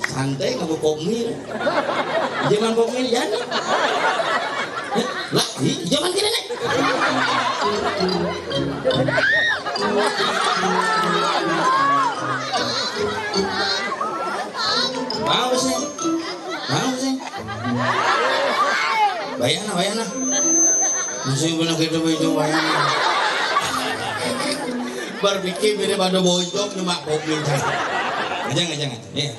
santai nggak pok mie. Zaman pok mie ya. Lah, zaman kira nih. Tahu sih. Bayana. Masih benar kita baju bayana. Berpikir bila pada bojok cuma kopi. Jangan. Ya,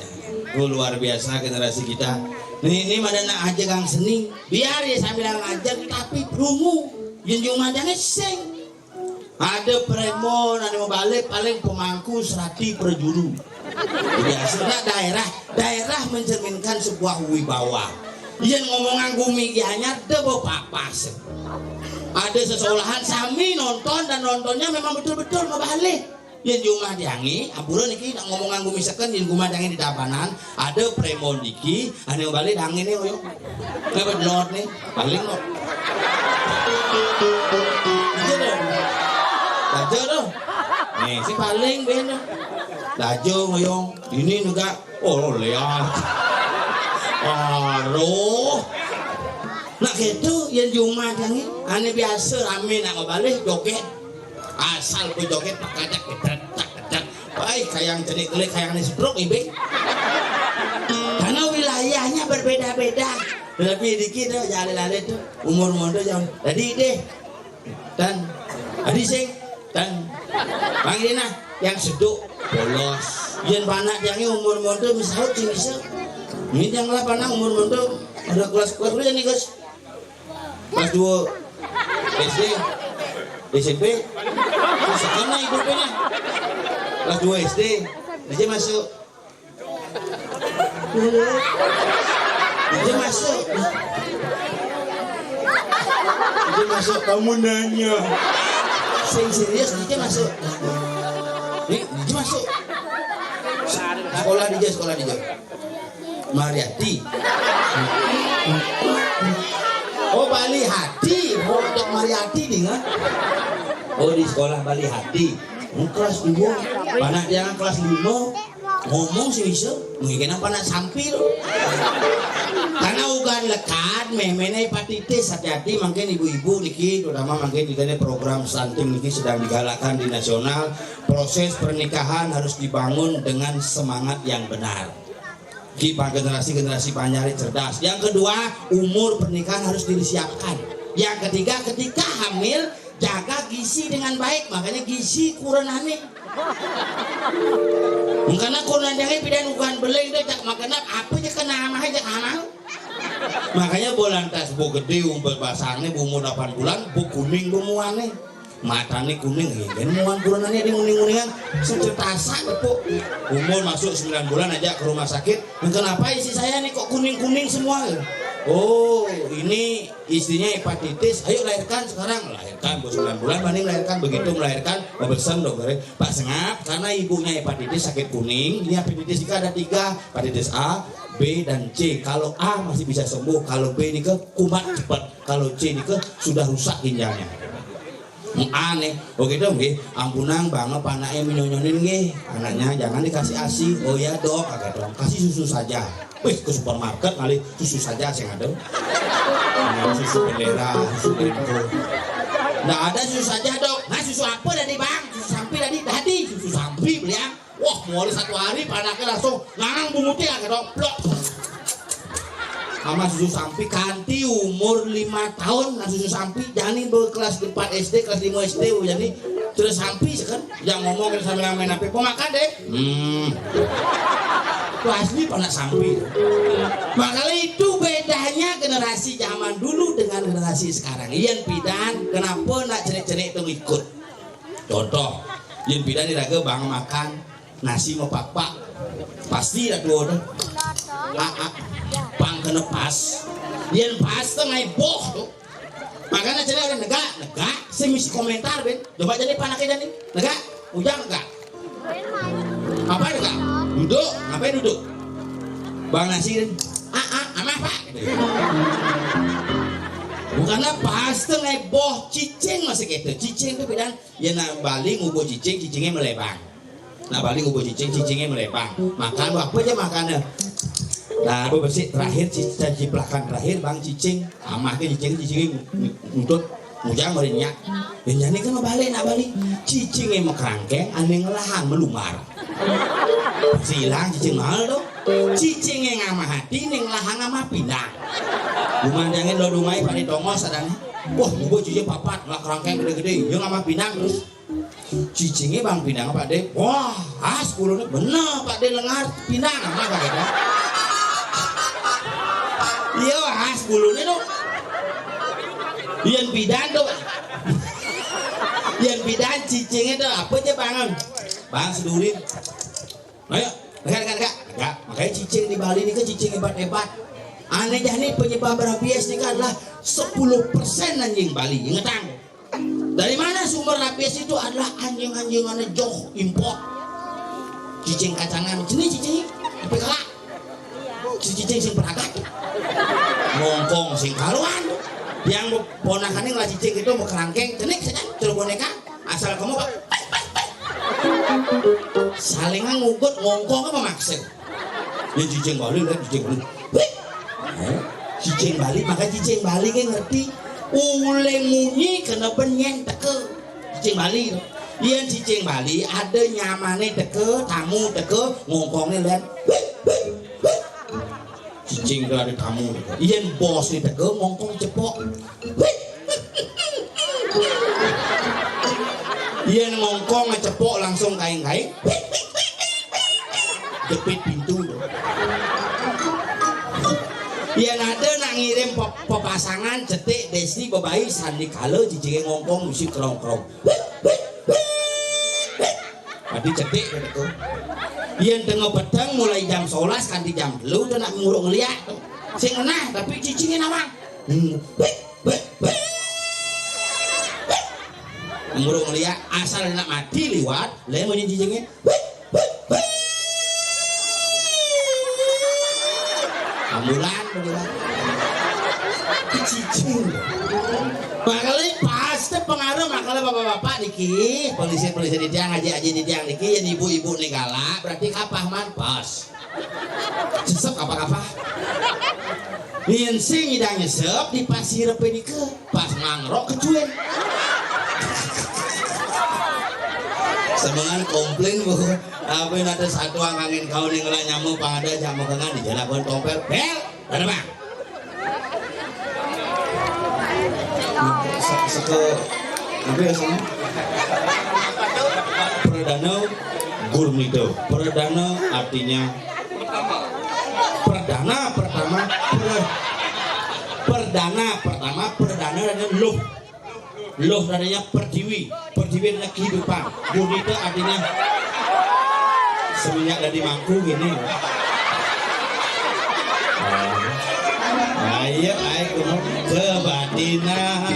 luar biasa generasi kita. Ini mana nak aja kang seni. Biar ya sambil ngajar tapi berungu. Yang madangnya seng. Ada premon, ada mau balik paling pemangku serati perjuru. Biasanya daerah mencerminkan sebuah wibawa. Yang ngomongan gumi hanya debo papas. Ada sesekolahan sami nonton dan nontonnya memang betul-betul mau balik. Yang rumah diangi, ampura niki nak ngomongan gumi seken yang rumah diangi di tabanan. Ada premon niki, ane mau balik diangi nih yo. Kenapa not nih? Paling not. Dajo dong. Nih si paling bener. Dajo ngoyong. Ini juga lihat. Aduh. Nak gitu yang cuma jangan aneh biasa rame nak balik joget asal ku joget pakajak ketat baik kayak jenis klik kayak ini stroke ibe karena wilayahnya berbeda-beda lebih dikit tuh jalan-jalan tuh umur muda jauh jadi deh dan adi sing dan panggilin yang seduk bolos yang panak jangan umur muda misalnya bisa ini janganlah panak umur muda ada kelas-kelas dulu nih guys kelas 2 SD SMP sekarang hidupnya kelas 2 SD dia masuk kamu nanya serius dia masuk dia masuk sekolah dia Mariati. Oh Bali Hati, untuk Mariati nih nggak? Oh di sekolah Bali Hati, kelas 2, anak jangan kelas 5, ngomong sih bisa, mungkin apa nak sampil? Karena ugan lekat, memene hepatitis hati-hati, mungkin ibu-ibu niki, terutama mungkin di program stunting niki sedang digalakkan di nasional, proses pernikahan harus dibangun dengan semangat yang benar. Kita generasi panjari cerdas. Yang kedua, umur pernikahan harus disiapkan. Yang ketiga, ketika hamil jaga gizi dengan baik. Makanya gizi kurang hamil. Karena kurang jangan pidan bukan beling deh. Makanya apa aja kena amah aja amal. Makanya bulan tas bu gede umur basahnya bu umur 8 bulan bu kuning bu muane. Matanya kuning, kan muan bulanannya di kuning-kuningan secertasan tepuk umur masuk 9 bulan aja ke rumah sakit. Kenapa isi saya nih kok kuning-kuning semua? Oh ini istrinya hepatitis, ayo lahirkan sekarang. Lahirkan 9 bulan banding lahirkan, begitu melahirkan berpesan dokter Pak Sengap karena ibunya hepatitis sakit kuning. Ini hepatitis juga ada 3, hepatitis A, B dan C. Kalau A masih bisa sembuh, kalau B ini ke kumat cepat, kalau C ini ke sudah rusak ginjalnya. Aneh, begitu nggih, ampunang banget anaknya minyonyonin nggih, anaknya jangan dikasih ASI. Oh ya dok, agak dong, kasih susu saja. Wih ke supermarket kali susu saja sih ada. Susu bendera, susu itu. Nggak ada susu saja dok. Nah susu apa tadi bang? Susu sampi tadi susu sampi beli ya. Wah mulai 1 hari anaknya langsung ngang bumutnya agak dong, blok. Sama susu sampi kanti umur 5 tahun nah susu sampi jangan berkelas 4 SD kelas 5 SD jadi terus sampi kan yang ngomong sambil main HP pemakan deh itu asli panas sampi. Makanya itu bedanya generasi zaman dulu dengan generasi sekarang. Iyan pidan kenapa nak cerik-cerik itu ikut contoh iyan pidan diraga bang makan nasi mau pak pasti ada dua pang kena pas yang pas tengah boh tuh makanya jadi ada negak saya misi komentar ben coba jadi panaknya jadi negak ujang negak apa negak duduk ngapain duduk bang nasirin ama apa bukannya pas tengah boh cicing masih gitu cicing itu bilang ya nak balik ngubah cicingnya melebang Nah balik ubah cicingnya melepang. Makan apa aja makannya. Nah bersih terakhir ciplakan terakhir bang cicing. Amah ke cicing untuk mujang barinya. Dan kan nak balik. Cicingnya mekerangkeng, aneh ngelahang melumar. Silang cicing mahal tuh. Cicingnya ngamah hati, neng lahang ngamah pinang. Lumandangin lo rumai pada tongos adanya. Wah, gue cicing papat, lah kerangkeng gede-gede. Dia ngamah pinang terus. Cicingnya bang pinang Pak De. Wah, 10 nih bener Pak De lengar pinang apa kagak? Iya, 10 nih tuh. Yang bidan tuh. Yang bidan cicingnya tuh apa aja bangun? Bang sedurin. Ayo, enggak. Makanya cicing di Bali ini kan cicing hebat-hebat. Aneh dah nih penyebab rabies ini kan adalah 10% anjing Bali. Ingetan. Dari mana sumber rabies itu adalah anjing-anjing aneh jauh import. Cicing kacangan, jenis cicing, tapi kelak. Cicing sing peragat. Ngongkong sing karuan. Yang ponakannya ngelah cicing itu mau kerangkeng, cenik saja, terus boneka. Asal kamu Pak. Salingan ngugut ngongkong apa maksud? Ya cicing Bali kan cicing Bali. Cicing Bali maka cicing Bali kan ngerti. Uleng munyi kena benyen teke cicing Bali. Iya cicing Bali ada nyamannya teke, tamu teke, ngongkongnya lihat. Cicing itu ada tamu. Iya bos nih teke, ngongkong cepok. Iya ngongkong ngecepok langsung kain-kain. Jepit pintu. Iya ada nak ngirim pepasangan cetik desi bebayi sandi kalo cicingnya ngongkong musik kerong-kerong. Tadi cetik gitu. Iya tengah petang mulai jam 11 kanti jam 2 udah nak nguruk ngeliat. Sing enah tapi cicingnya nawang. Nguruk ngeliat asal nak mati liwat lain mau cicingnya. Ambulan cicing makanya pasti pengaruh makanya bapak-bapak niki polisi-polisi di tiang aji-aji di tiang niki yang ibu-ibu nih galak berarti kapah man pas sesep kapah-kapah ninsing idang nyesep di pasir penike pas mangrok kecuin semangat komplain bu apa yang ada satu angin kau nih ngelak nyamuk pada jamu kengan di jalan pun tompel bel ada bang seke apa ya sama perdana gurmido perdana artinya perdana pertama perdana dan loh adanya pertiwi adalah kehidupan gurmido artinya seminyak dari mangku gini. Ayo ke Batinah.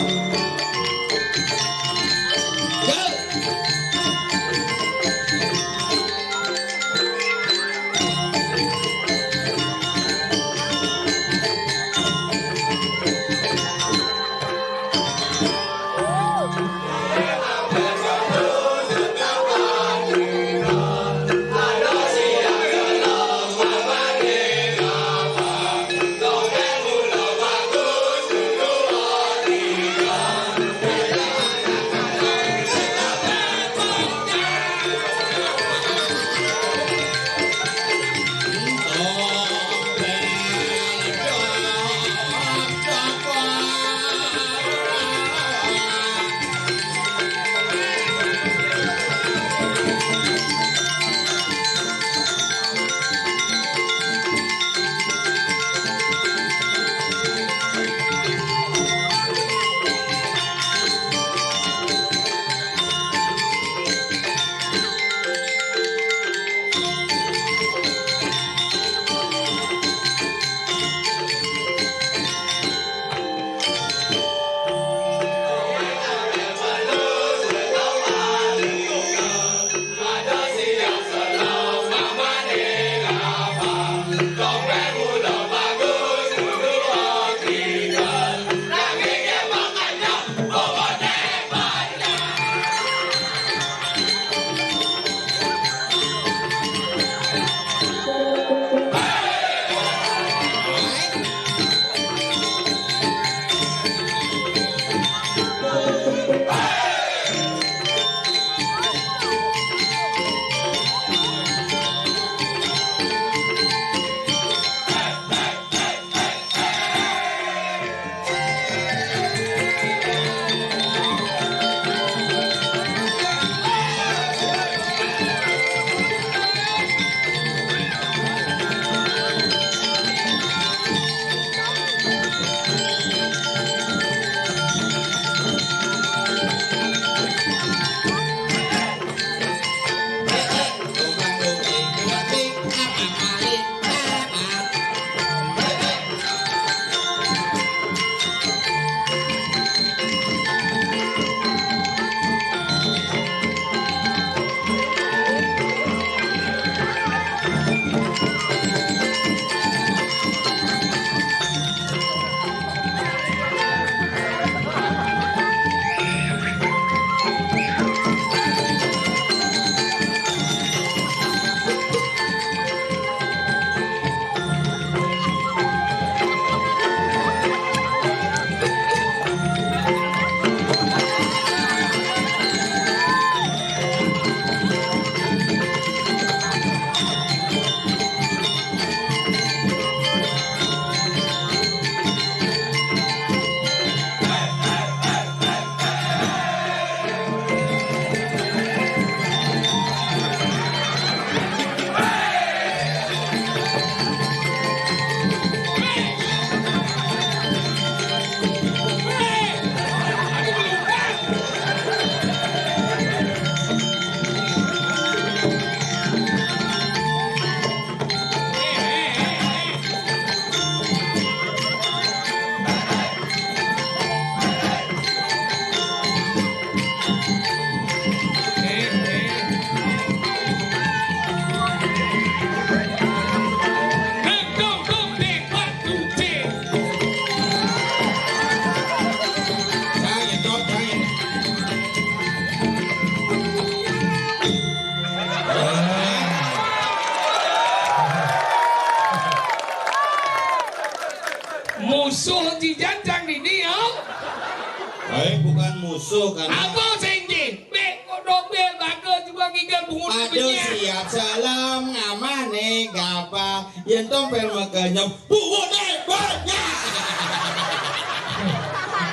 musuh kan. Apa senji? Be kodok be bagus juga gigal bungut. Aduh siap salam ngamane gapa yen tompel makanyam bungut banyak.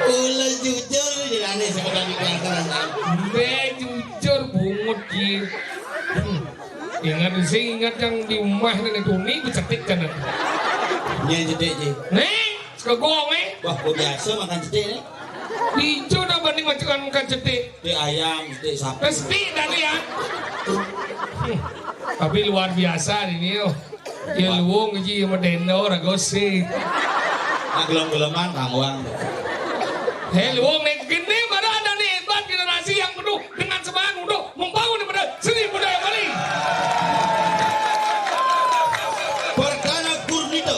Ulah jujur jelane sekedar di kantor. Be jujur bungut ji. Ingat sih ingat yang di rumah nenek Tuni dicetik kan. Nya jedek ji. Nih, sekegong Wah, kok biasa makan jedek nih. Dijo dah banding makan cetik. Jedek ayam, jedek sapi. Pasti tadi ya. Tapi luar biasa ini yo. Ya luwung ji sama dendo ragosi. Nah, gelem-geleman kangwang. Hei luwung nih gini pada ada nih hebat generasi yang penuh dengan semangat untuk membangun pada seni budaya Bali. Perdana Gurnito.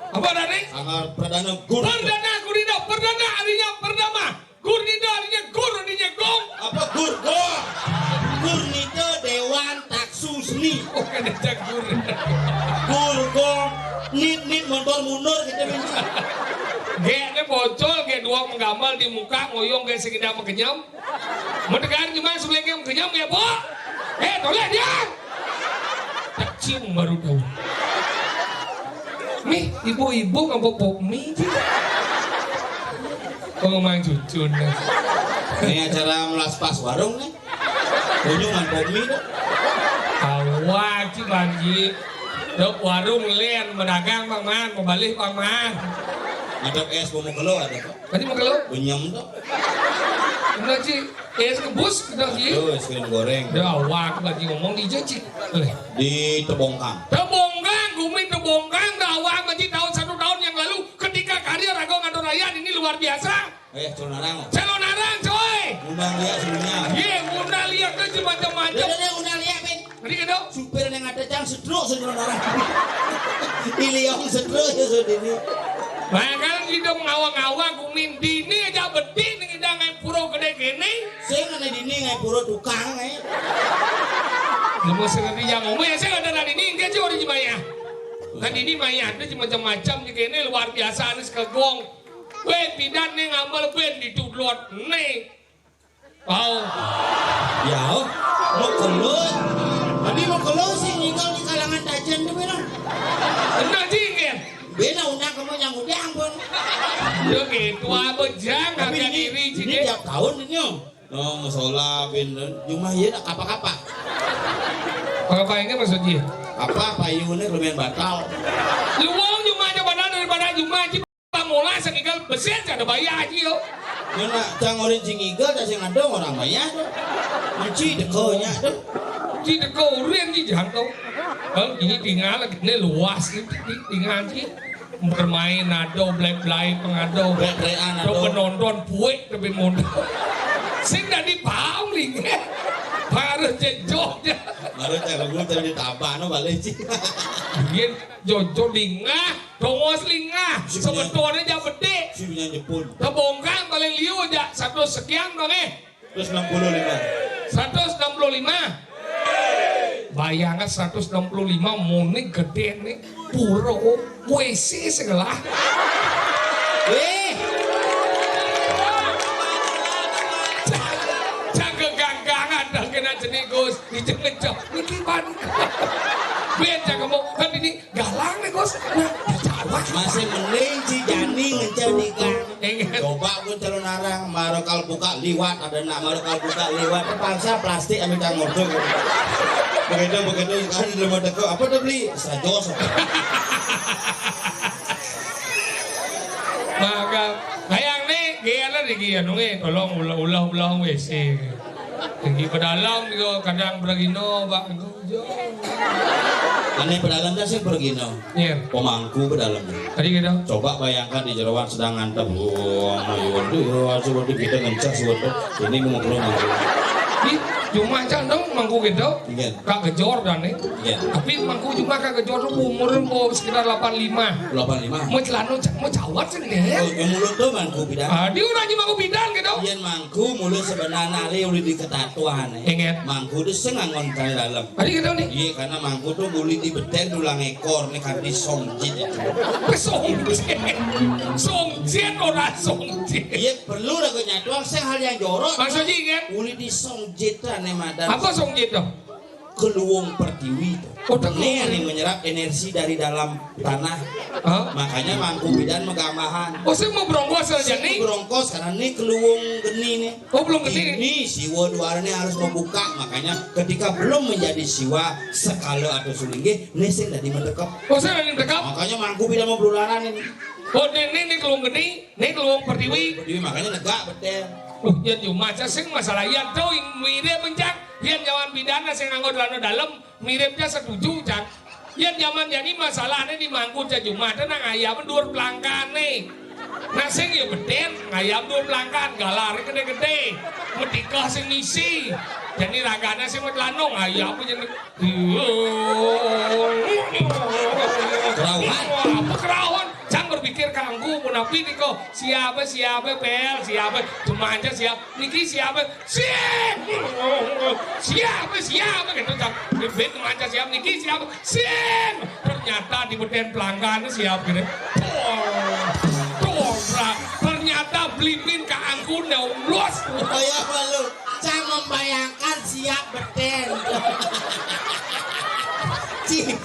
Apa tadi? Sangat Perdana Gurnito. Perdana Gurnito. Perdana artinya pertama. Gurnito artinya gur artinya gong. Apa gur? Gurnito Dewan Taksu Seni. Oh kan ada gur. Gur nit motor mundur gitu minta. Geknya bocol, gek dua menggambar di muka, ngoyong gek sekedar mengenyam. Mendengar gimana sebelumnya mengenyam ya, Bo? Toleh dia! Tak cium baru tahu. Nih, ibu-ibu ngambok pop mie. Kok ngomong cucun. Ini acara melas pas warung nih. Kunjungan pop mie tuh. Awak sih banji. Dok warung len medagang Bang Man, mau balik Bang Man. Ada es mau kelo ada kok. Tadi mau keluar? Benyam tuh. Enggak sih, es kebus udah sih. Tuh es krim goreng. Udah awak lagi ngomong di jejik. Di Tebongkang. Tebongkang, Gumin Tebongkang, awak lagi tahun 1 tahun yang lalu ketika karya Rago Ngado Raya ini luar biasa. Celonarang. Celonarang coy. Undang lihat sebelumnya. Iya, undang lihat kan macam-macam. Udah undang lihat Ben. Tadi kan dok. Supir yang ada cang sedruk celonarang. Iliong sedruk ya sodini. Bahkan kita mengawang-awang Gumin dini aja beti nih kita ngai puro gede gini. Saya nggak dini ngai puro tukang ngai. Kamu sendiri yang ngomong ya saya ada dini dia cuma di Maya. Kan ini Maya ada macam-macam jika ini luar biasa nih sekegong. Weh pidan nih ngambil ben ditudlot nih. Wow. Ya, mau keluar. Tadi mau keluar sih tinggal di kalangan tajen tuh benar. Enak jingin. Bena undang kamu yang udang pun. Ya gitu apa jangan Tapi agak iri ini jingin. tiap tahun ini om. Oh, musola ben cuma ya apa-apa. Apa ini maksudnya? Apa payungnya lumayan batal. Luang cuma aja badan daripada cuma aja pamola sekigal besar ada bayar aja yo. Nona cangorin cingiga dan sing ada orang banyak tuh. Menci dekonya tuh. Ci deko rian ci jangkau. Ini tinggal lagi ini luas ini tinggal ci bermain ado blay pengado Brek-brekan do ado. penonton puek tapi mondok. Sing dari paham ling. Harus jejok ya. Baru cara gue tadi ditambah no balik sih. Biar jojo lingah, dongos lingah. Sebetulnya jam gede. Si punya Jepun. Tebongkang paling liu aja 100 sekian dong Terus 65. 165. Bayangkan 165 muni gede nih puro WC segala. Jaga ganggangan dah kena jenis Gus dijengejok ini ban. Biar jaga mau kan ini galang nih Gus. Nah, dicawa. Masih mending si Jani ngecel di gang. Ingat. Coba pun calon narang marokal buka liwat ada nak marokal buka liwat terpaksa plastik ambil tanggung tuh. Begitu sekarang di rumah teko apa udah beli sajos. Maka kayang nih gaya lah di gaya nungi tolong ulah WC. Tinggi ke dalam juga kadang beragino bak Aneh pedalam dah sih pergi no. Iya. Pemangku pedalam. Tadi gitu. Coba bayangkan di jeroan sedang ngantem. Wah, mayun tuh, coba kita ngencas suatu. Ini mau keluar. Cuma aja dong mangku gitu. Iya. Kak gejor dan nih. Iya. Tapi mangku cuma kak gejor tuh umur mau sekitar 85. 85. Mau celana mau cawat sih nih. Oh, yang mulut tuh mangku bidan. Dia udah aja mangku bidan gitu. Yen mangku mulut sebenarnya ali udah di ketatuan. Ingat. Mangku tuh sengangon kan dalam. Tadi gitu nih. Iya karena mangku tuh boleh di beten tulang ekor nih kan di songjit itu. Songjit orang songjit. Iya perlu lah kenyatuan saya hal yang jorok. Maksudnya kan? Boleh di songjitan nih madam. Apa songjit tuh? Keluung pertiwi itu. Oh, Ini yang menyerap energi dari dalam tanah. Hah? Makanya mangku bidan megambahan. Oh, saya mau berongkos aja Ini nih. berongkos karena ini keluung geni nih. Oh, belum geni. Ini siwa dua ini harus membuka. Makanya ketika belum menjadi siwa sekala atau sulingge, ini sing tadi mendekap. Oh, saya lagi dekap. Makanya mangku bidan mau berularan ini. Oh, ini keluang geni, ini keluang pertiwi. Jadi makanya negak betul. Ya cuma aja sing masalah yang tuh mirip mencak. Yang zaman pidana sing nganggo dalam miripnya setuju cak. Yang zaman jadi masalahnya di mangku aja cuma tenang ayam dur pelangkane. Nah sing ya beden ayam dur pelangkan galar gede-gede. Metikah sing ngisi. Jadi ragana sing lanong ayam jadi Kerawan. apa kerawan? Jangan berpikir kanggu munafik nih kok siapa pel siapa cuma aja niki siapa siapa gitu cak bebet cuma aja niki siapa ternyata di beden pelanggan siap gitu ternyata beliin ke angku neulos Kayak apa lu? Saya membayangkan siap beten.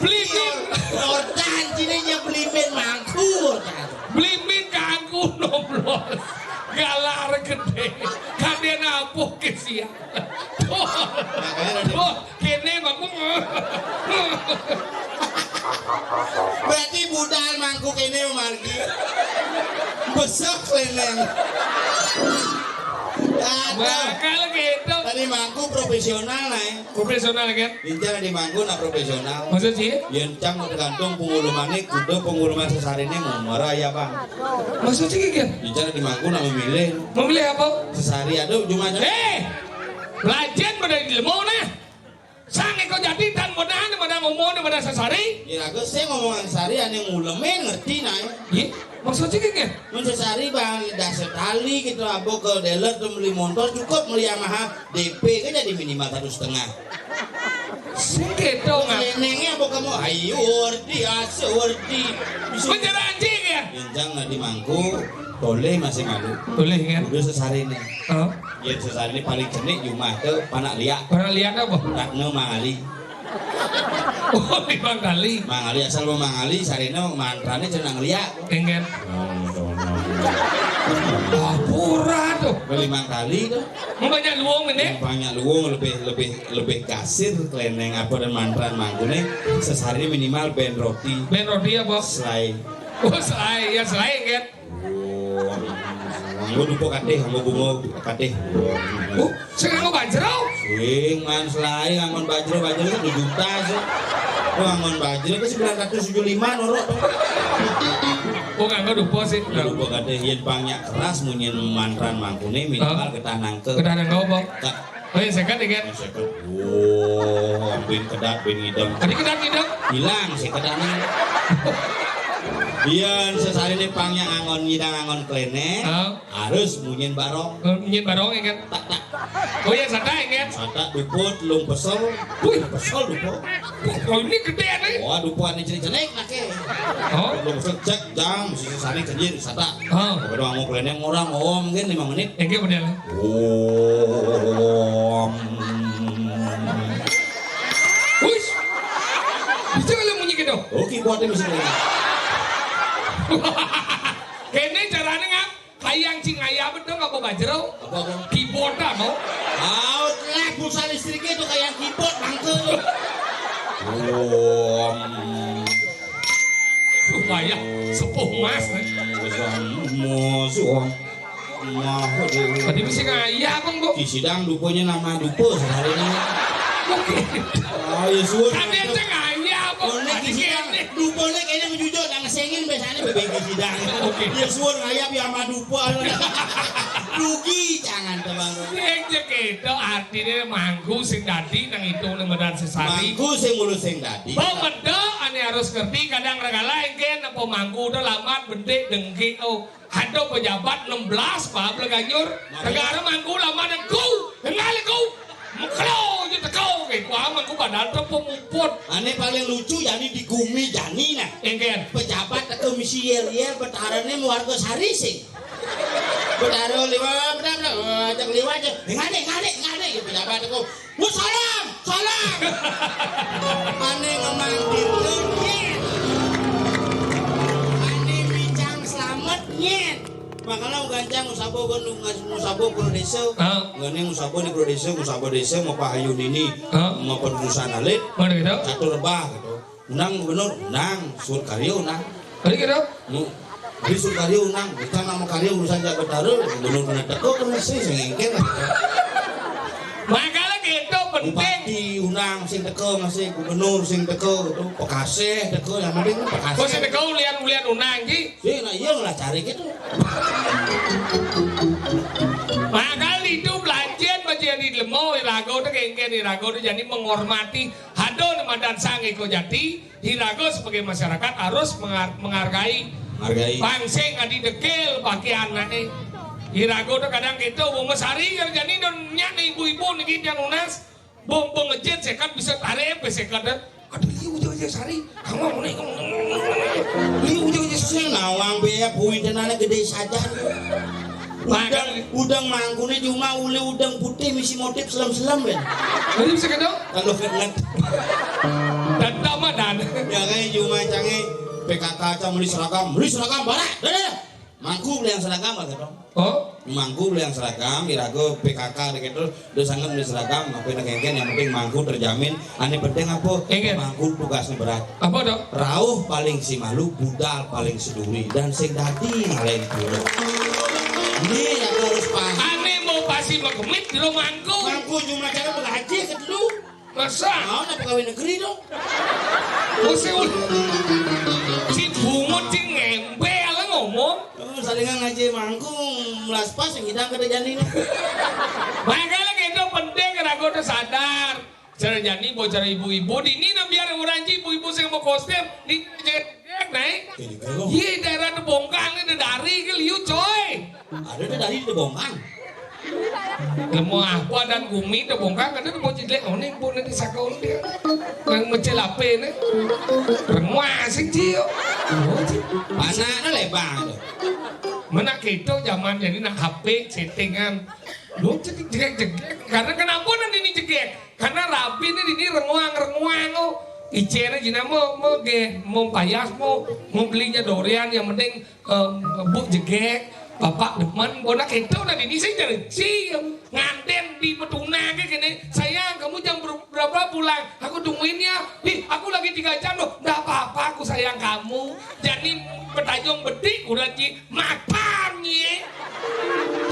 beliin Rodan cininya beliin mangku. beliin ke angku neulos galar gede kalian apa ke siap oh kene baku Berarti budal mangkuk ini margi. Besok leneng. bakal gitu Tadi mangku profesional nih. profesional kan Intinya di mangku nak profesional. maksud sih Yang cang tergantung pengulumannya, kudu penguluman sesarinya ngomora ya bang. maksud sih kan Intinya di mangku nak memilih apa sesari aduh cuma aja. belajar pada ilmu nah sange kau jadi tan modal pada ngomong pada sesari Ya aku saya ngomong sesari yang ngulemen ngerti nih. iya maksud sih kan Sesari bang dasar tali gitu abo ke dealer tuh beli motor cukup beli Yamaha DP kan jadi minimal 1,5. sih gitu nggak Nenengnya abo kamu ayo wardi wardi. penjara anjing ya Injang nggak di mangku, boleh masih malu. boleh kan Udah sesari nih. oh Ya sesari ini paling cenik cuma tuh panak liak. pernah lihat apa Takno mangali. oh 5 kali Mangali asal mau mangali sarino mantrane cenang liak. enggak pura tuh Beli kali tuh. banyak luang ini Banyak luwung lebih kasir keleneng apa dan mantran mangkune sesari minimal ben roti ben roti apa selai. oh selai ya selai kan Nganggo dupo kadeh, nganggo bunga kadeh. oh saya nggak bajero Sing man selai ngangon bajro itu 2 juta sih. Oh ngangon bajro ke 975 norok. oh nggak dupo sih Dupo kadeh yen banyak keras munyen mantran mangkune minimal ketah nangke. kedah nggak apa Tak oh ya sekat kan oh, bin kedat bin ngidam. tadi kedah tidak Hilang sih kedane. Iya, sesari ini pangnya angon ngidang angon klene, harus munyin barong. nyin barong kan Tak tak. oh ya santai kan Sata duput lung pesel, pesel dupo. oh ini gede nih Wah dupo ane cenik nake. oh Lung pesel cek jam, si sesari kenjir sata. oh Kalau ngomong klene ngorang mungkin 5 menit. enggak model Om. Wih, bisa kalau bunyi gitu. Oke, buatnya misalnya. Kayaknya caranya nggak kayak cing ayam betul nggak mau bajero. Apa? Keyboard dah mau. Out lah pulsa listriknya itu kayak keyboard mangke. Om. Supaya sepuh mas. Musuh. Tadi mesti ngayam bang bu. Di sidang duponya nama dupo sehari ini. Oh ya sudah. Tadi aja ngayam bang. Duponya kayaknya jujur nang sengin biasanya bebeki sidang. Oke. Ya suwun ngayap ya madupa. Rugi jangan tebang. Nek ceketo artine mangku sing dadi nang itu nang Medan Sesari. Mangku sing mulus sing dadi. Bang medok ane harus ngerti kadang regala engken apa mangku udah lamat bendik dengki oh hado pejabat 16 Pak Bleganyur negara mangku lamat ku kenali ku muklo gitu kau kayak gua mangku padahal tuh pemumput Ane paling lucu yani di Gumi jani nah. engken Pejabat ke misi yel betarane warga sari sing. Betaro liwa benar ajak liwa aja. Ngade gitu pejabat aku. Salam. Ane ngemanggil nyet. Ane bincang selamat nyet. Makanya gancang usabo ke desa. Ngene usabo di desa, usabo desa mau Pak Hayun ini mau pendudusan alit. mana gitu Satu rebah gitu. Unang gubernur, unang, sur karyo unang. ada gitu Di sur karyo unang, kita nama karyo urusan jaga taruh, gubernur kena teko kan sih sengengkel. makanya gitu penting Bupati unang sing teko masih gubernur sing teko itu Pekasih teko yang penting kau Pekasih. sih kau lihat unang ji Sih nah iya lah cari gitu. makanya itu belajar menjadi lemau irago itu engken irago itu jadi menghormati hado dan sange kau jati irago sebagai masyarakat harus menghargai Bangsing adi dekil pakai anaknya irago itu kadang gitu bung mesari yang jadi dan nyak ibu-ibu nih yang unas bung pengejet sekat bisa tarik sekat aduh liu aja sari kamu mau nih liu aja Sing nawang biaya buih tenane gede saja. Udang mangkune cuma ule udang putih misi motif selam-selam kan. jadi bisa kedok Kalau fitnah dan Ramadan ya kayak cuma cange PKK beli seragam barak. Mangku beli yang seragam apa gitu. oh Mangku beli yang seragam, irago PKK gitu, udah sangat beli seragam, apa yang penting mangku terjamin. Ane penting apa? Mangku tugasnya berat. apa dok Rauh paling si malu, budal paling seduri, dan sing dadi lain dulu. Ini yang harus paham. aneh mau pasti mau kemit di rumahku Mangku cuma cara mengaji ke dulu. masa Mau nak pegawai negeri dong. museum si bungut si ngembel ngomong Salingan ngaji mangku melas pas yang hidang kada jani. makanya gitu penting ragu udah sadar cara jani mau cara ibu-ibu di ini biar orang ibu-ibu saya mau kostum di naik iya daerah Debongkang ini dari ke liu coy Ada dari Debongkang. Lemo apa dan Gumi Debongkang kan mau jelek oh nih bu nanti sakau dia yang mencelape nih remah sih cio Panahnya lebar. mana gitu zaman jadi nak HP settingan lu jegek karena kenapa nanti ini jegek karena rapi ini renguang oh icere jina mau payas mau belinya dorian yang penting bu jegek bapak demen bonak itu nanti ini saya jadi nganten di Petuna kayak gini sayang kamu jam berapa pulang aku tungguin ya aku lagi 3 jam loh nggak apa-apa aku sayang kamu jadi petajong bedik udah ji makannya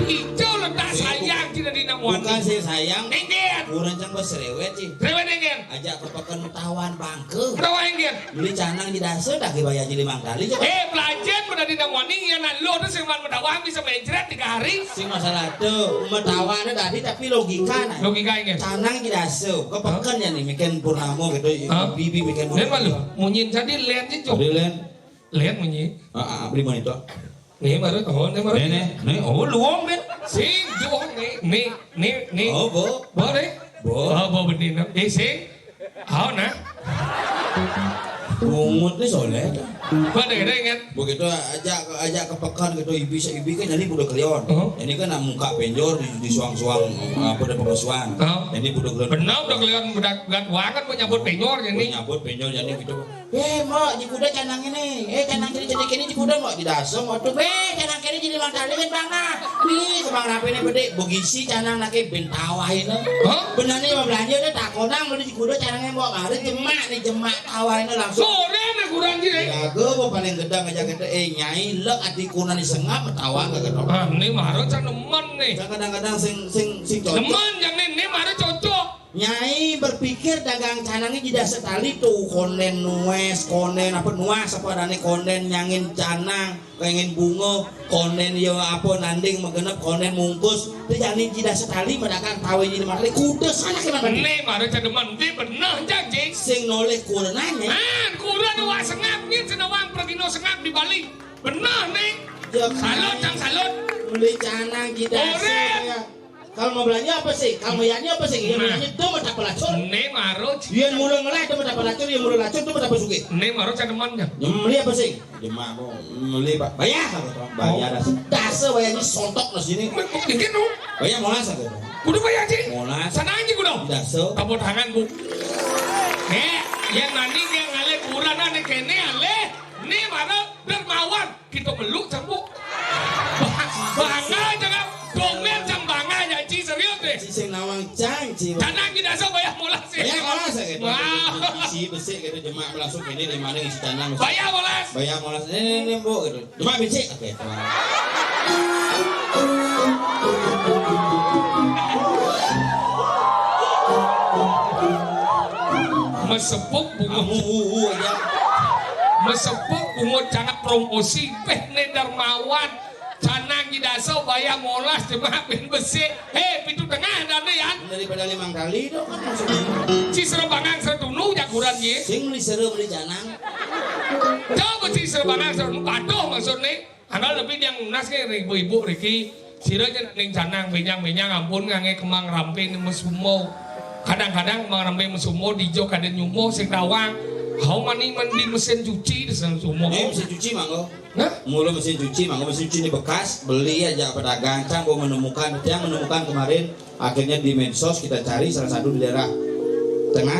hijau letak sayang tidak dinamuan Bukan sih sayang. enggen Kurang cang berserewet sih. rewet enggen Ajak ke pekan tawan bangke. berapa enggen Beli canang di dasar dah kebaya jadi 5 kali coba. belajar pada dinamuan ini ya lo tuh seman medawang bisa mencret 3 hari Si masalah tuh metawannya tadi tapi logika nah. logika enggen Canang di dasar ke pekan ya nih bikin purnamo gitu. Bibi bikin lihat malu munyin jadi lihat sih cok Beli len. lihat munyin Beli monitor. nih baru oh nih baru Nih, oh luang bet. sing juang nih Oh, bo. boleh Bo. bo benin sing oh nah Bungut nih soleh. pada ada ingat Begitu ajak ke pekan gitu ibi kan jadi budak kelion. Ini kan nak muka penjor di suang-suang apa ada pemesuan. Jadi budak kelion. benar udah kelihatan budak banget mau nyambut penyor jadi Nyambut penjor jadi gitu. Mau di kuda canang ini. Canang kiri jadi kini di kuda mau di dasar mau tuh canang kiri jadi mang tali kan bang nah. Nih kemang rapi ini bede begisi canang nake bentawah ini. Benar nih mau belanja udah takonang mau di kuda canangnya mau ngarit jemak tawah ini langsung. sore nih kurang jadi Gue mau paling gedang aja kita nyai lek adikuna ni sengap tawa gak gitu. ini marah can nemen nih Kadang-kadang sing cocok. nemen yang ini marah cocok Nyai berpikir dagang canangnya tidak sekali tuh konden nues, konden apa nuas apa dane konden nyangin canang, pengen bunga, konden yo apa nanding megenep konden mungkus, teu jani tidak sekali mendagang tawe jadi materi kudu sana ke mana? Ne mare cademan teh bener janji. Sing noleh kurenanya. Kuda dua sengap nih cenawang pergino sengap di Bali. Bener nih. Salut cang salut. Beli canang tidak ya. Kalau mau belanja apa sih? Kalau yang apa sih? Yang belanja itu mau dapat lacur. Ne maro. Dia mulai ngelak itu mau dapat lacur, dia mulai lacur itu mau dapat suge. Ne maro cademannya. Beli apa sih? Jemaah mau beli pak. Bayar bayar dasar bayarnya sontok di sini. Mungkin no. Bayar molas aku. Kudu bayar sih. Molas. Sana aja kudu. Dasar. Tabur tangan bu. Yang nanti yang ngale kurang ane kene ale. Ne maro dermawan kita meluk cambuk. Bangga jangan domer cang bangga ya ci serius deh. Si sing nawang janji. Tanah kita so bayar molas sih. Bayar molas gitu. Wow. Isi besik gitu jemaah langsung ini di mana isi tanah. Bayar molas. Bayar molas ini bu gitu. Jemaah besik. Oke. Mesepuk bunga aja. Mesepuk bunga jangan promosi ne dermawan. Canang gidaso bayar molas jemaah ben besi. Pintu tengah dan ya. Daripada 5 kali itu kan maksudnya. Si serbangan setunu jaguran ye. Sing beli seru beli canang. Coba si serbangan setunu patuh maksudnya. Anggal lebih yang lunas ke ibu-ibu Riki. Sira aja ning canang benyang-benyang ampun ngange kemang rampe ni mesumo. Kadang-kadang kemang rampe mesumo dijo kaden nyumo sing tawang. Hau mani mandi mesin cuci di sana sumo. Mesin cuci manggo. Mulu mesin cuci manggo mesin cuci ini bekas beli aja pedagang cang gua menemukan kemarin akhirnya di medsos kita cari salah satu di daerah tengah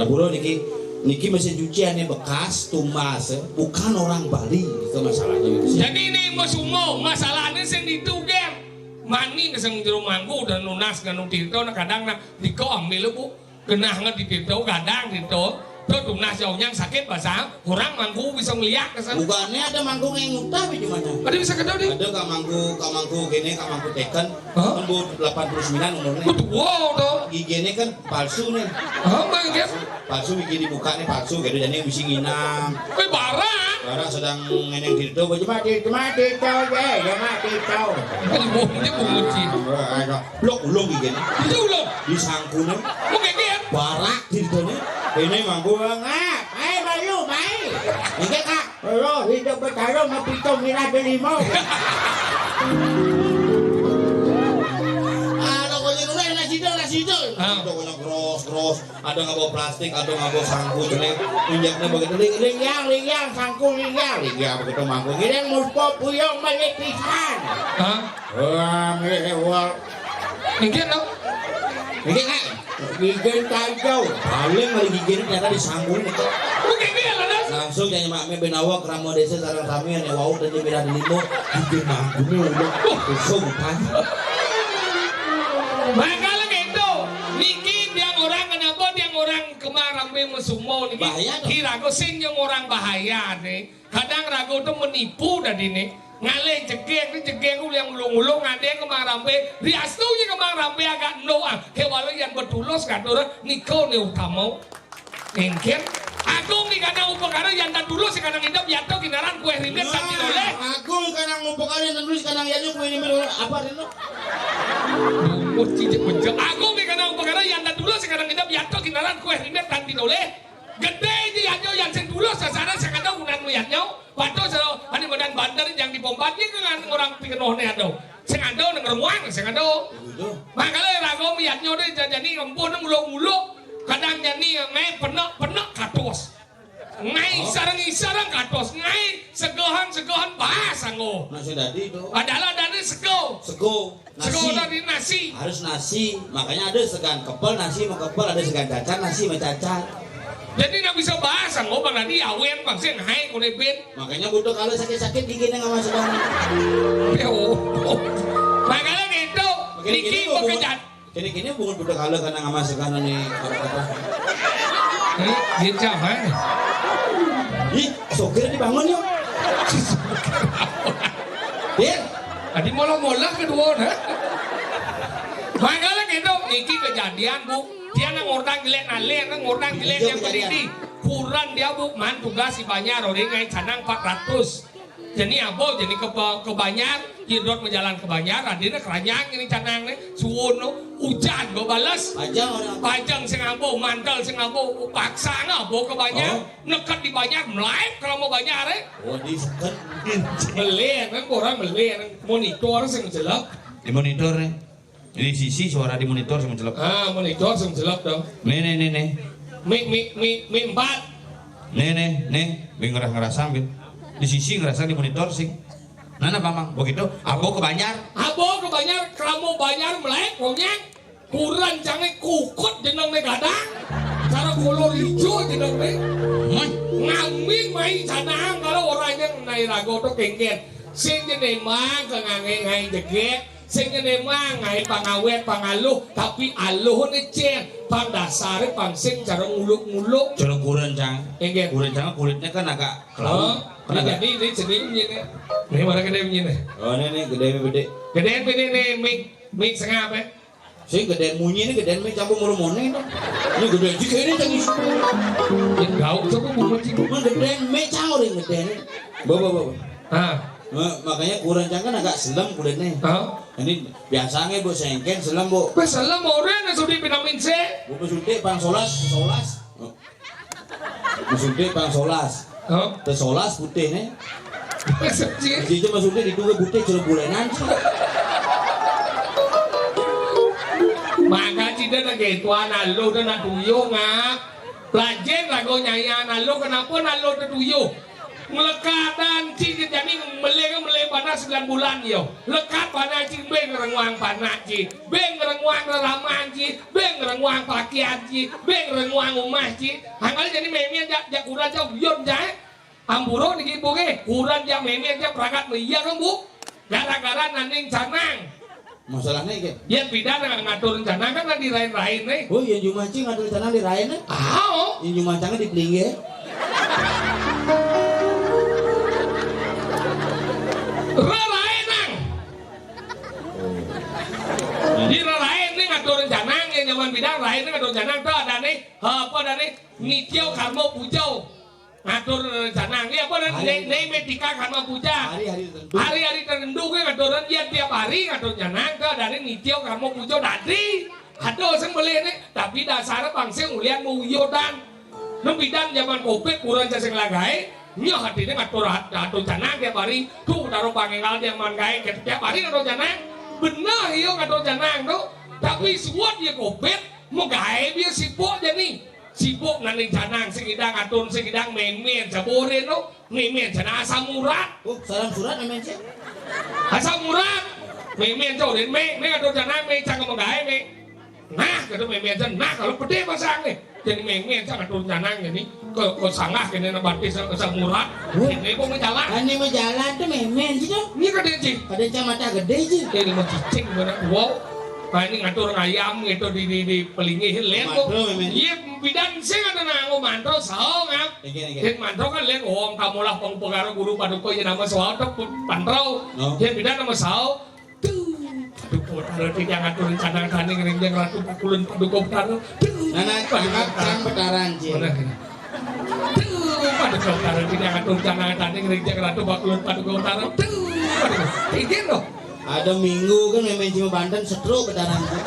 Buro niki mesin cuciannya bekas tumbas bukan orang Bali itu masalahnya. Jadi ini mesumo masalahnya sing ditugem mani keseng jero manggu dan lunas nganu tito kadang diko ambil bu genah nge ditito kadang tito. Tuh tunas jauhnya sakit bahasa kurang manggu bisa melihat kesan. Bukannya ada manggu yang ngutah gimana? Ada bisa kedua deh. Ada kak manggu gini kak manggu teken. Kan bu 89 umurnya. Wow tuh. Gigi kan palsu nih. Mangga. Palsu gigi dibuka nih palsu jadi jadi bisa nginang. Barang sedang ngeneng gitu baju mati tau ya mati tau. Ini bunguci. Blok ulung gigi nih. Itu ulung. Disangku nih. Mungkin dia. Barak gitu nih. Ini manggu ngap, bayu, baik. Ini kak, lo hidup bertarung ngepitong minat belimau. Ada konyol udah nasi itu. Ada konyol cross, ada nggak bawa plastik, ada nggak bawa sangku jelek. Injaknya begitu, lingyang, sangku lingyang begitu manggu. Ini yang muspo puyong balik pisan. Wah, mewah. Mungkin lo. Ini kak. Gigin kacau, paling mari gigin ternyata disanggung. Mungkin dia lah. Langsung jangan makme benawa keramo desa sarang kami yang wau dan beda limo gigin manggung udah usung kan. Makanya gitu, niki yang orang kenapa yang orang kemarambe mesumo niki. Kira ko sing yang orang bahaya nih. Kadang ragu tuh menipu dari ini. Ngale jegek yang ulung-ulung ada yang kemarambe riastunya kemarambe agak noah kewalo yang betulus katura niko ne utamo engker aku nih kadang upakara yang tak tulus kadang hidup yato kinaran kue ribet tak oleh aku kadang upakara yang tulus kadang yato kue ribet apa rino aku nih kadang upakara yang tak tulus kadang hidup yato kinaran kue ribet tak oleh gede aja yang sen tulus sasana sekadang unan melihatnya Waduh, ada badan bandar yang dibombardir dengan orang pikirnya ada. Sengado dengan ruang, sengado. Makanya ragu melihatnya udah jadi ngempun muluk-muluk. Kadang jadi ngai penak katos. Ngai sarang katos. Ngai segohan bahasa ngo. Nasi tadi itu. Adalah dari sego. Sego. Sego dari nasi. Harus nasi. Makanya ada segan kepel nasi mau kepel ada segan cacar nasi mau cacar. Jadi nggak bisa bahasa ngobang tadi awen bangsa hai kunepin. Makanya butuh kalau sakit giginya nggak masuk dalam. Makanya gitu. Niki bekerja. Kini bukan butuh kalau karena nggak masuk karena nih apa? Dia siapa? Ih, sopir dibangun yuk. Dia. Tadi mola kedua, nah. Makanya gitu. Niki kejadian bu. dia nang ngordang gilek nale nang ngordang gilek yang berdiri kurang dia bukman tugas si banyak orang ngai canang 400 jadi abo jadi ke banyak hidrot menjalan ke banyak adina keranyang ini canang nih suwun hujan go balas pajang sing abo mantel sing abo paksa abo ke banyak nekat di banyak live kalau mau banyak oh di seket meleh kan orang meleh monitor sing jelek di monitor nih di sisi suara di monitor sing jelek monitor sing jelek dong nih mi 4 nih ngerasa ambil di sisi ngerasa di monitor sing nana pamang begitu abo ke banyak kamu banyak melek pokoknya kurang jangan kukut jeneng me gadang cara kolor hijau jeneng me ngamin main canang kalau orang yang naik rago tuh kengket sing jeneng mang ke ngai jeget sing jeneng mang ngai pangawet pangaluh tapi aluh ne cen pang dasar pang sing cara nguluk-nguluk cara kurang cang kengket kurang cang kulitnya kan agak kelau jadi ini jenis ini mana gede begini oh ini gede nih mik setengah apa sih gede munyi ini gede mik campur mulu mone ini gede juga ini tangis yang gaul coba mau cing gede mik campur yang gede ini bawa makanya kurang cang kan agak selam kulitnya ini biasanya bu sengken selam bu selam orang yang sudah vitamin C bu sudah pang solas Tesolas putih nih. Jadi maksudnya diduga putih jeruk bulenan sih. Maka cina lagi tuan alo dan nak tuyo ngap. Pelajar lagu nyanyi alo kenapa alo tuyo? Melekatan cing jadi melek panas 9 bulan yo. Lekat panas cing beng renguang panas cing, beng renguang ralaman cing, beng renguang pakaian cing, beng renguang rumah cing. Hanggal jadi memang jak kurang jauh yon jai. Amburo nih ibu ke, kurang jam memang jak perangkat meia kan bu. Gara-gara nanding canang. Masalahnya ke? Ya pidana ngatur canang kan di lain-lain nih. Oh yang jumancing ngatur canang di lain nih? Yang jumancangnya di pelingge. Di lain nih ngatur janang yang zaman bidang lain nih ngatur janang tuh ada nih apa ada nih nitio karmo pujo ngatur janang ya apa nih metika karmo puja hari-hari tertentu gue ngaturan dia tiap hari ngatur janang tuh ada nih nitio karmo pujo dadi aduh sing boleh nih tapi dasarnya bangsa ngulian muyodan nung bidang zaman covid kurang jaseng lagai nyo hatinya ngatur janang tiap hari tuh taruh pangengal dia manggai tiap hari ngatur janang benar iyo ngatur janang tuh tapi suat dia kopet mau gawe dia sibuk jadi sibuk naning janang sing idang ngatur sing idang men jaboren tuh men janang asam urat salam surat men sih asam urat men jauh den me ngatur janang me cang mau gawe me nah kado men nah kalau pede pasang nih jadi men cang ngatur janang ini kok sangat kene nabati asam urat ini kok menjalan ini menjalan tuh men sih tuh ini kade sih kade mata gede sih ini mau cicing bener wow ini ngatur ayam itu di pelingi hilen kok iya bidan sih ada nango mantro sao ngap kan mantro kan lihat kamu lah pengpengaruh guru paduko ya nama soal tuh pantrau ya bidan nama sao tuh paduko taruh tidak ngatur cadang tani ngering yang ratu pukulun paduko taruh nana cang petaran sih paduko taruh tidak ngatur cadang tani ngering yang ratu pukulun paduko taruh izin loh ada minggu kan memang cuma Banten setruk petaran tuh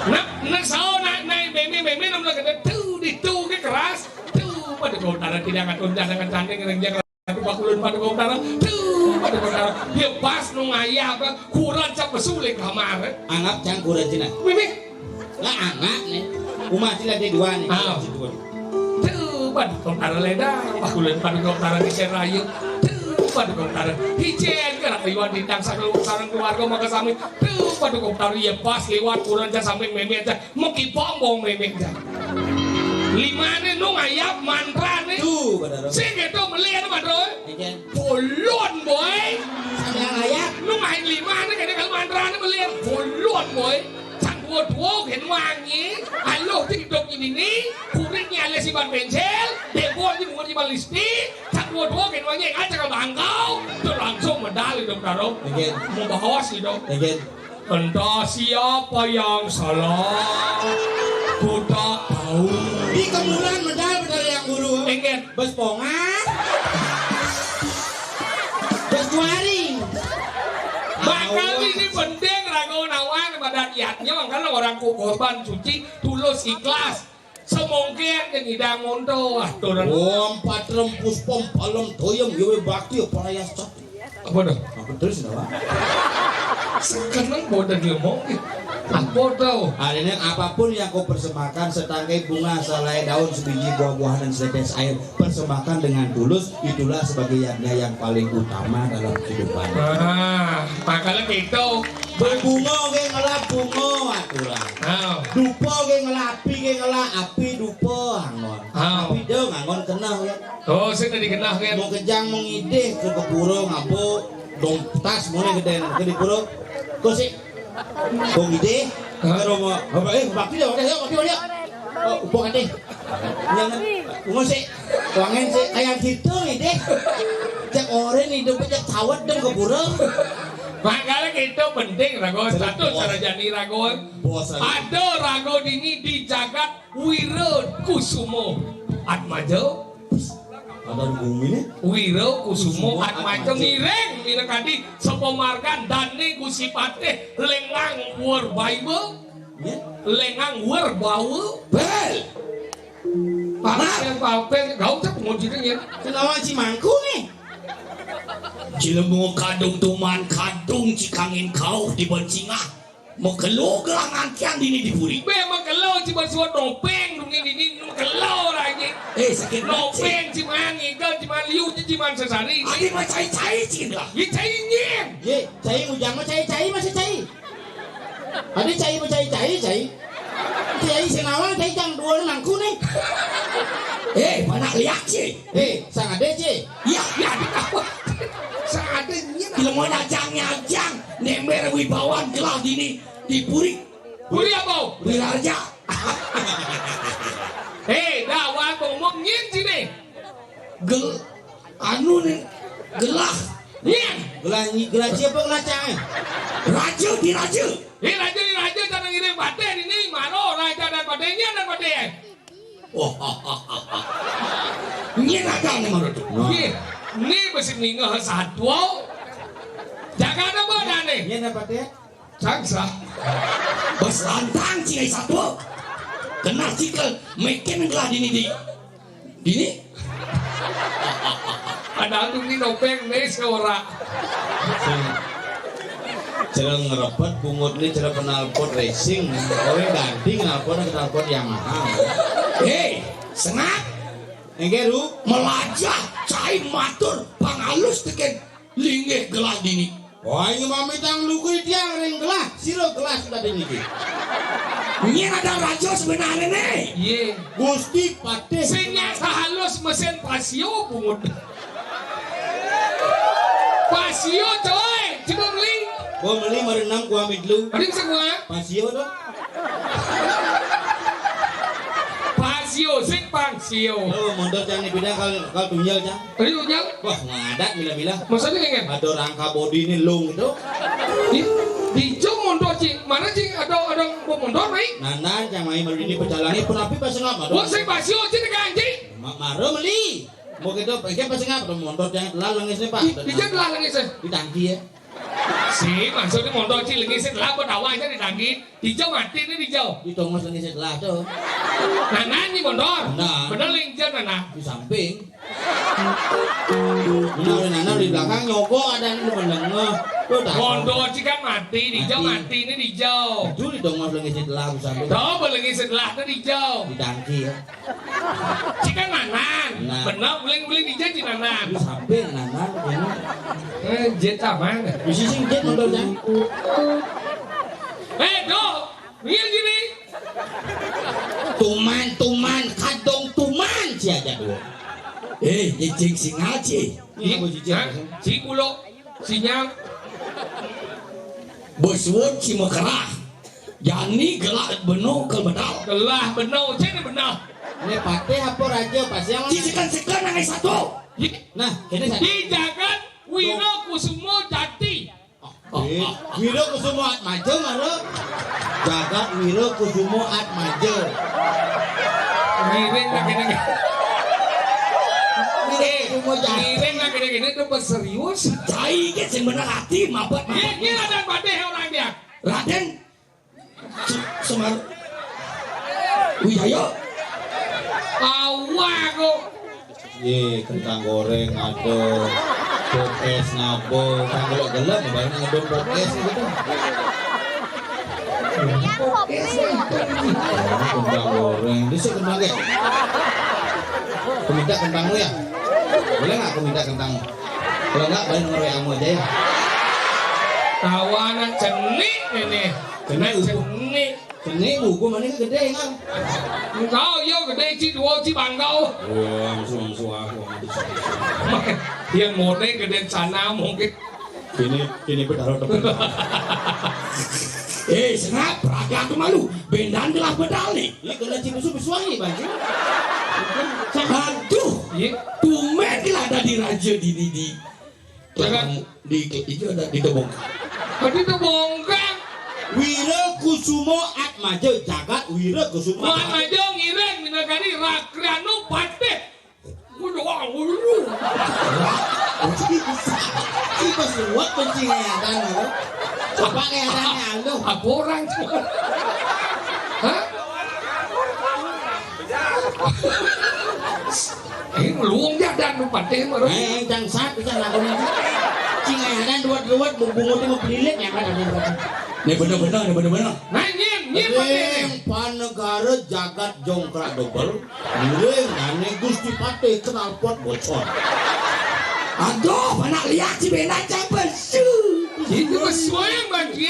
nah sao naik meme nomor gede tuh di tuh ke keras tuh pada kau taruh tidak ngatur jangan cantik ngereng ratu bakulun pada kau taruh tuh pada kau taruh dia pas nungaya apa kurang cap pesulik kamar anggap cang kurang cina meme lah anggap nih umat cina ada dua nih tuh pada kau taruh leda bakulun pada kau taruh di serayu pada kau taruh hijau kan lewat dindang sarang keluarga maka sami tuh pada kau taruh ya pas lewat kurang aja sampai meme aja mau kipong meme aja lima nih nu ngayap mantra nih tuh sih gitu melihat bro bolon boy yang ngayap nu main lima nih kayaknya kalau mantra nih melihat bolon boy dua ห็นวางงี้ฮัลโหลที่ดกini nih kuringnya alias si ban pensel debol di muka di ban listrik dua ห็นวางงี้aja ke bangkau tuh langsung medali dong taruh mau bahas gitu entah siapa yang salah ku tok bau. Di kemulan medal yang guru. Engget. Bes pongan. Bes waring. Bakal ini penting rago nawan pada niatnya makanya orang korban suci tulus ikhlas. Semungkin yang tidak mondo aturan. Empat rempus pom palem toyem gawe bakti parayas cat. Apa dah? Apa terus nawa? Sekarang bodoh dia mau. Apa tahu? Hari ini apapun yang kau persembahkan setangkai bunga, selai daun, sebiji buah-buahan dan setetes air, persembahkan dengan tulus, itulah sebagai yatnya yang paling utama dalam kehidupan. Nah, makanya gitu. Berbunga ke ngelap bunga aturan. Dupa ke ngelapi ke ngelap api dupa angon. Api dong angon kenal ya. Oh, saya tadi kenal kan. Mau kejang mau ngide ke kepuro ngapo dong tas mulai gede ke di puro. Kau sih kau ngide kalau mau bakti dah bakti dia. Oh, bukan deh. Jangan mau sih wangen sih kayak gitu ngide. Jak orang hidup jak tawat dong ke puro. Makanya itu penting rago satu cara jadi rago. Ada rago ini di jagat Wiro Kusumo Atmajo. Ada bumi nih. Wiro Kusumo Atmajo mireng minakadi sepomargan dani kusipate lengang war Bible. Lengang war bau. Bel. Parah papen gau tak pengujinya. Kenapa si mangku nih? Cilemu kadung tuman kadung cikangin kau di bencingah mau kelo gelangan kian dini dipuri. Memang kalau cuma suat nopeng dungin ini kalau lagi. Sakit Nopeng cuma ngigel cuma liu cuma sesari. Adi mah cai cing lah. Ini cai nyem. Ye, cai ujang mah cai masih cai. Ada cai mah cai. Cai senawang cai jang dua mangku nih. Mana liak cie? Sang ade cie. Ya di kawat. Seadanya. Bila mau jang nember wibawan gelah dini dipuri. Puri apa? Wirarja. Dawan ngomong nyen sini. Anu nih gelah. Nyen. Gelah cie apa gelah cang? Raja di raja. Raja jangan ngirim badan ini mano raja dan badannya dan badan. Nyen ada nih menurut. Ini mesti ninggal satu. Jangan apa nih? Nya dapat ya? Sangsa. Bos lantang cie satu. Kena cikal meken gelah dini. Padahal tuh ini nopeng nih seorang. Cara ngerepet bungut nih cara penalpot racing. Kowe ganti knalpot Yamaha. Sengat. Enggeru Melajah cai matur pangalus teken linggih gelah dini. wah ini mami tang lukui tiang ring gelah siro gelah sudah dini ki. Nyen ada raja sebenarnya nih. Iya. Gusti Patih. Senyata halus mesin pasio bungut. Pasio coy, coba beli. Gua beli merenang gua ambil dulu. Ada semua. Pasio dong. Pasio, sing pasio. Oh, mondor jangan dipindah kalau tunjal jang. Tadi ujang. Wah ngadat bila-bila. Maksudnya ingin? Ada rangka body ini lung itu. Di jom mondor cing, mana cing ada mondor naik? Nanan yang main ini perjalanan pun api pas ngapa? Wah sing pasio cing anjing. Maro beli. Mau kita pakai pas ngapa? Mondor jangan telah lengis nih pak. Di jom lah lagi sih. Di tangki ya. Si maksudnya mondor cing lagi sih telah berdawa aja di tangki. Di jom mati nih di jom. Di tongos lengis setelah tuh. Nana nih mondor. Nah. Bener lingjar nana. Di samping. Nana di belakang nyogok ada yang menengah. Mondor cing kan mati, di jom mati nih di jom. Itu di tongos lengis setelah di samping. Coba lagi setelah tuh di jom. Di tangki ya. Cing kan nanan. Nah. Bener beli di jom nanan. Di samping nanan ini. Jet apa? Di sisi jet mondornya. Do, lihat gini. Tuman kadong tuman si aja dulu. Cing singa cie. Si kulo, si nyam. Boswon si mekerah. Yani gelah beno ke bedal. Gelah benar, cina benar. Ini patih apa raja pas yang Cikan nangai satu. nah ini satu. Di jagat Wiro Kusumo Jati. Wiro Kusumo maju maro. Jagat Wira Kusumo Atmaja. Ngiring lah gini-gini. Kusumo Jagat. Ngiring lah gini-gini itu serius. Cai ke sing bener hati mabat. Ini Raden Patih orang dia. Raden Semar Wijaya. Aku. Ye, kentang goreng ada, pokes ngabo, kan kalau gelap banyak ngedon pokes gitu. Kentang goreng, ini sih kentang ya. Aku minta kentang lu ya. Boleh nggak aku minta kentang? Kalau nggak, boleh nomor WA aja ya. Tawanan cenik ini. Cenik. Seni buku mana gede kan? Kau yo gede ci dua ci bangkau. Wah, musuh aku. Yang mode gede sana mungkin. Kini bertaruh depan. Senap, raga aku malu. Bendan telah berdali. Ini kena cipusu bersuami baju. Aduh, tumen telah ada di raja di Jangan itu ada di Tebong. Tadi itu bongkang. Wira Kusumo Atmaja Jagat Wira Kusumo Atmaja ngiring minagari Rakrano Patih. Waduh. Ini pas luat pencingnya kan lo. Coba kayak adanya lo. Apa orang cuma? Hah? Luang jadan lu Patih mah. Jang sat bisa lakukan itu. Cingayadan duat-duat bungut mau pelilit ya kan ada. Ini bener-bener. Nah nyim Patih. Panegara Jagat Jongkrak Dobel. Ngiring nane Gusti Patih kenal pot bocor. Aduh, anak lihat si Bendan capek. Itu kesuai bagi.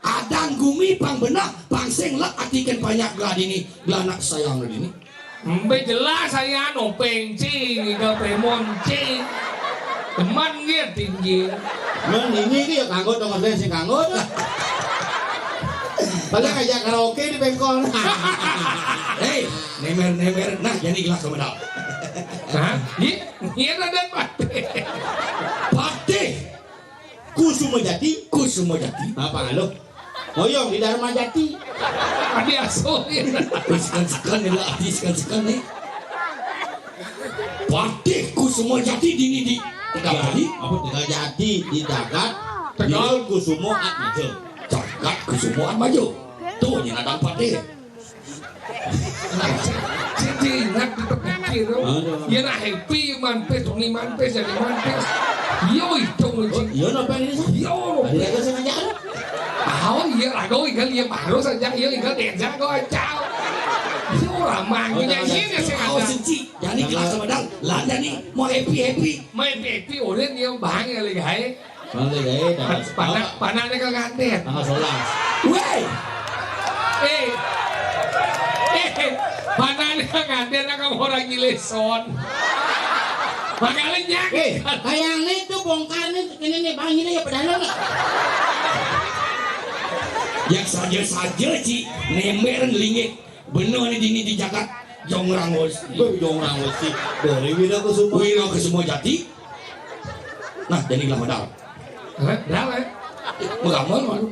Adang gumi pang benak, pang sing lek atikan banyak glad ini, glanak sayang ini. Mbak jelas saya no pencing, ke premoncing. Teman dia tinggi. Men ini dia kanggo dong ada sing kanggo. Balik aja karaoke di bengkol. Hei, nemer, nah jadi gelas kemedal. Hah? Iya Raden Patih. Patih, Kusumo Jati. Apa lo? Moyong di Dharma Jati. Adi asuh. sekan ya lah, sekan nih. Patih Kusumo Jati di Tegal tadi. Apa Tegal Jati di Jagat Tegal Kusumo Atmaja. Jagat Kusumo Atmaja. Tuh yang ada Patih. Jadi ingat dipikir. Ya nah happy manpes jadi manpes. Yo itu mungkin. Iya napa ini sah? Yo. Ada yang sengaja. Tahu iya rago ikan dia baru saja iya ikan denjang kau cau. Yo ramang nyanyi sih Kau ada. senci, jadi gelas kemedal. Lah jadi mau happy. Main happy orang dia bang ya lagi hai. Nanti deh, Panasnya kegantian. tanggal 11. Wey, Panasnya kegantian kamu orang gileson. Makanya Kayak ini tuh bongkar nih, ini nih bang ini ya pedalo nggak? yang saja ci, nemer lingit. Bener nih di Jagat Jongrangos. Jongrang sih dari Wira Kusumo Jati. Nah, jadi gelas medal. Dah lah. Mudah-mudahan